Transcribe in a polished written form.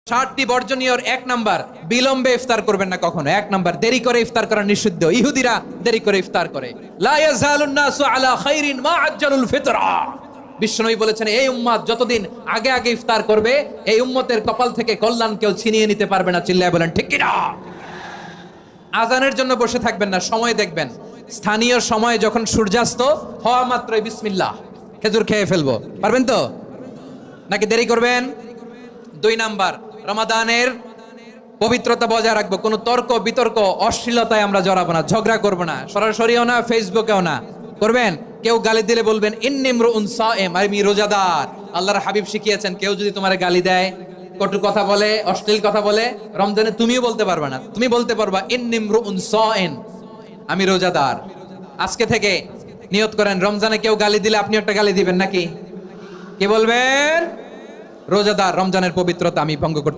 60টি বর্জনীয়র 1 number, বিলম্বে ইফতার করবেন না কখনো। 1 নাম্বার, দেরি করে ইফতার করা নিষিদ্ধ। ইহুদিরা দেরি করে ইফতার করে। লা ইয়াজালুন নাসু আলা খাইরিন মা আজ্জালুল ফিতরা। বিশ্বনবী বলেছেন, এই উম্মত যতদিন আগে আগে ইফতার করবে, এই উম্মতের কপাল থেকে কল্যাণ কেউ ছিনিয়ে নিতে পারবে না। চিল্লায় বলেন ঠিক কিনা? আজানের জন্য বসে থাকবেন না, সময় দেখবেন। স্থানীয় সময়ে যখন সূর্যাস্ত হওয়া মাত্রই বিসমিল্লাহ, খেজুর খেয়ে ফেলবো। পারবেন তো নাকি দেরি করবেন? 2 নাম্বার, রমাদানের পবিত্রতা বজায় রাখবো। কোনো তর্ক বিতর্ক অশ্লীলতায় আমরা জড়াবো না, ঝগড়া করবো না, সরাসরিও না, ফেসবুকেও না। করবেন কেউ গালি দিলে বলবেন ইন্নিমরুউন সায়েম, আমি রোজাদার। আল্লাহর হাবিব শিখিয়েছেন, কেউ যদি তোমার গালি দেয়, কটু কথা বলে, অশ্লীল কথা বলে, রমজানে তুমিও বলতে পারবে না। তুমি বলতে পারবা ইন্নিমরুউন সায়েম, আমি রোজাদার। আজকে থেকে নিয়ত করেন, রমজানে কেউ গালি দিলে আপনি একটা গালি দিবেন নাকি? কি বলবেন? রোজাদার, রমজানের পবিত্রতা আমি ভঙ্গ করতে